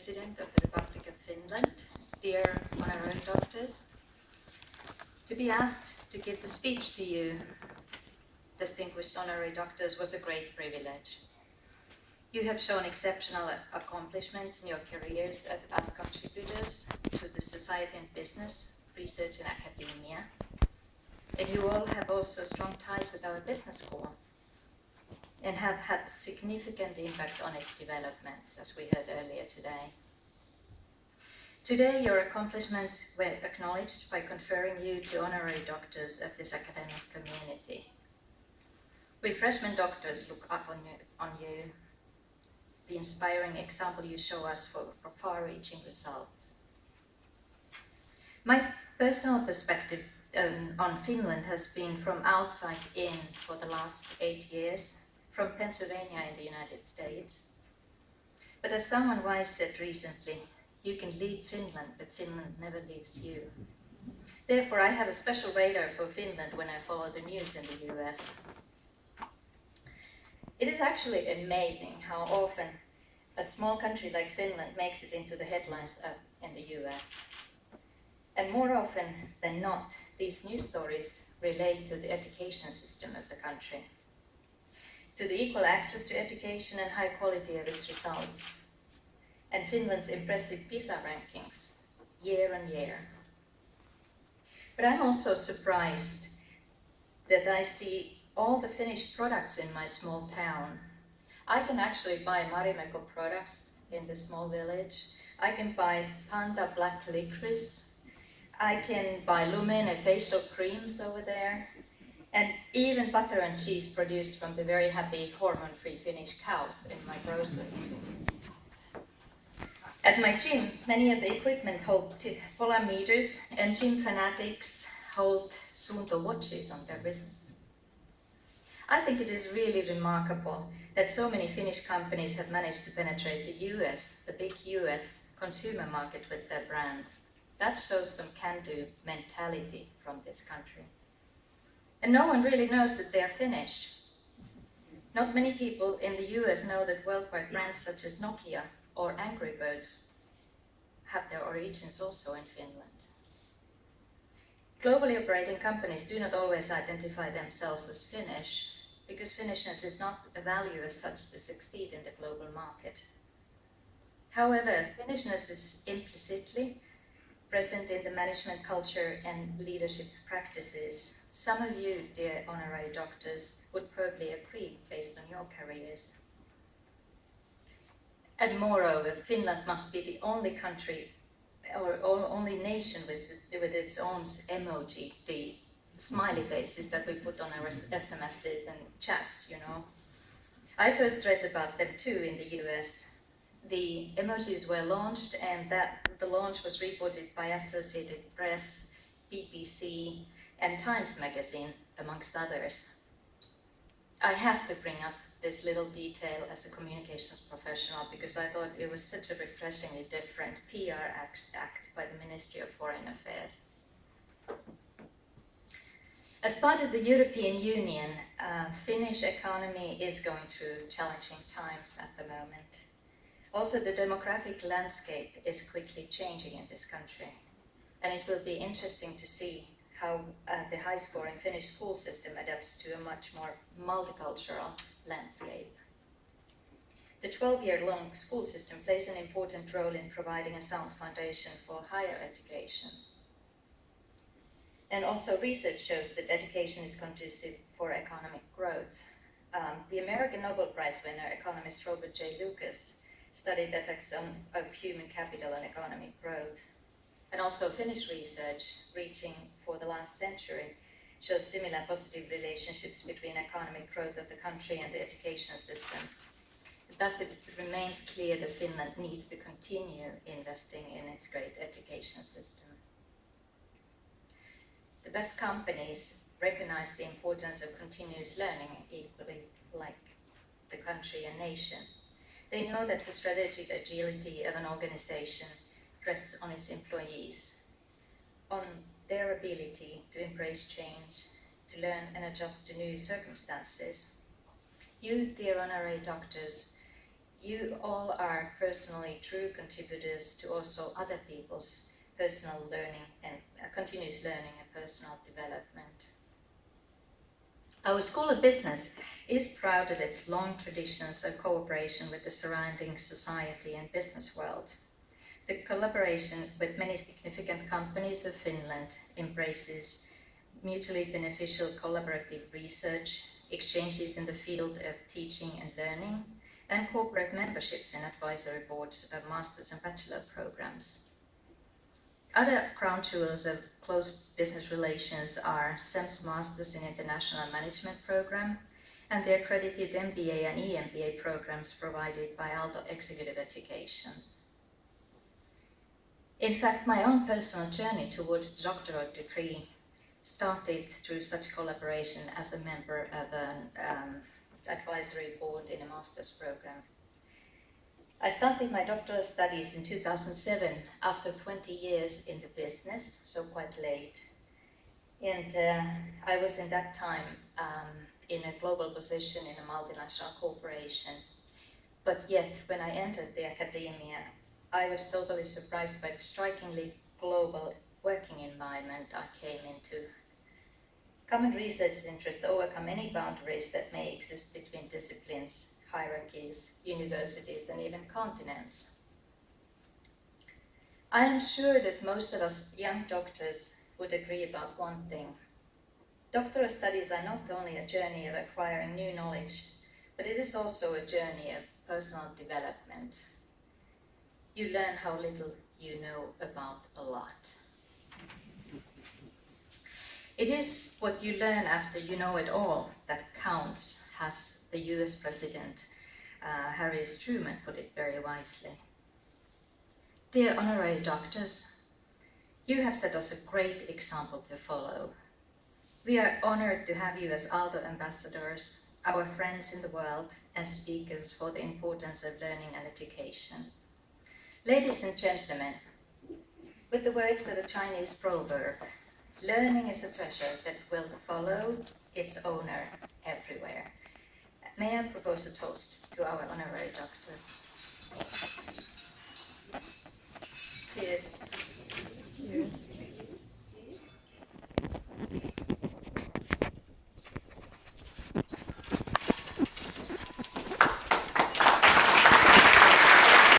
President of the Republic of Finland, dear honorary doctors, to be asked to give the speech to you, distinguished honorary doctors, was a great privilege. You have shown exceptional accomplishments in your careers as contributors to the society and business, research and academia. And you all have also strong ties with our business school and have had significant impact on its developments, as we heard earlier today. Today, your accomplishments were acknowledged by conferring you to honorary doctors of this academic community. We freshman doctors look up on you, the inspiring example you show us for far-reaching results. My personal perspective on Finland has been from outside in for the last 8 years, from Pennsylvania in the United States. But as someone wise said recently, you can leave Finland, but Finland never leaves you. Therefore, I have a special radar for Finland when I follow the news in the US. It is actually amazing how often a small country like Finland makes it into the headlines in the US. And more often than not, these news stories relate to the education system of the country, to the equal access to education and high quality of its results, and Finland's impressive PISA rankings year on year. But I'm also surprised that I see all the Finnish products in my small town. I can actually buy Marimekko products in the small village. I can buy Panda black licorice. I can buy Lumene facial creams over there. And even butter and cheese produced from the very happy hormone-free Finnish cows in my grocers. At my gym, many of the equipment hold Polar meters, and gym fanatics hold Suunto watches on their wrists. I think it is really remarkable that so many Finnish companies have managed to penetrate the US, the big US consumer market with their brands. That shows some can-do mentality from this country. And no one really knows that they are Finnish. Not many people in the US know that worldwide brands such as Nokia or Angry Birds have their origins also in Finland. Globally operating companies do not always identify themselves as Finnish, because Finnishness is not a value as such to succeed in the global market. However, Finnishness is implicitly present in the management culture and leadership practices. Some of you, dear honorary doctors, would probably agree based on your careers. And moreover, Finland must be the only country or only nation with its own emoji, the smiley faces that we put on our SMSs and chats, you know. I first read about them too in the US. The emojis were launched, and the launch was reported by Associated Press, BBC, and Times Magazine, amongst others. I have to bring up this little detail as a communications professional because I thought it was such a refreshingly different PR act by the Ministry of Foreign Affairs. As part of the European Union, Finnish economy is going through challenging times at the moment. Also, the demographic landscape is quickly changing in this country, and it will be interesting to see how the high-scoring Finnish school system adapts to a much more multicultural landscape. The 12-year-long school system plays an important role in providing a sound foundation for higher education. And also research shows that education is conducive for economic growth. The American Nobel Prize winner, economist Robert J. Lucas, studied the effects of human capital on economic growth. And also Finnish research, reaching for the last century, shows similar positive relationships between economic growth of the country and the education system. Thus, it remains clear that Finland needs to continue investing in its great education system. The best companies recognize the importance of continuous learning equally like the country and nation. They know that the strategic agility of an organization rests on its employees, on their ability to embrace change, to learn and adjust to new circumstances. You, dear honorary doctors, you all are personally true contributors to also other people's personal learning and continuous learning and personal development. Our School of Business is proud of its long traditions of cooperation with the surrounding society and business world. The collaboration with many significant companies of Finland embraces mutually beneficial collaborative research, exchanges in the field of teaching and learning, and corporate memberships in advisory boards of master's and bachelor programs. Other crown jewels of close business relations are SEM's Masters in International Management program and the accredited MBA and EMBA programs provided by Aalto Executive Education. In fact, my own personal journey towards the doctoral degree started through such collaboration as a member of an advisory board in a master's program. I started my doctoral studies in 2007 after 20 years in the business, so quite late. And I was in that time in a global position in a multinational corporation. But yet, when I entered the academia, I was totally surprised by the strikingly global working environment I came into. Common research interests overcome any boundaries that may exist between disciplines, hierarchies, universities, and even continents. I am sure that most of us young doctors would agree about one thing. Doctoral studies are not only a journey of acquiring new knowledge, but it is also a journey of personal development. You learn how little you know about a lot. It is what you learn after you know it all that counts, has the US President Harry S. Truman put it very wisely. Dear honorary doctors, you have set us a great example to follow. We are honored to have you as Aalto ambassadors, our friends in the world, and speakers for the importance of learning and education. Ladies and gentlemen, with the words of a Chinese proverb, learning is a treasure that will follow its owner everywhere. May I propose a toast to our honorary doctors? Cheers.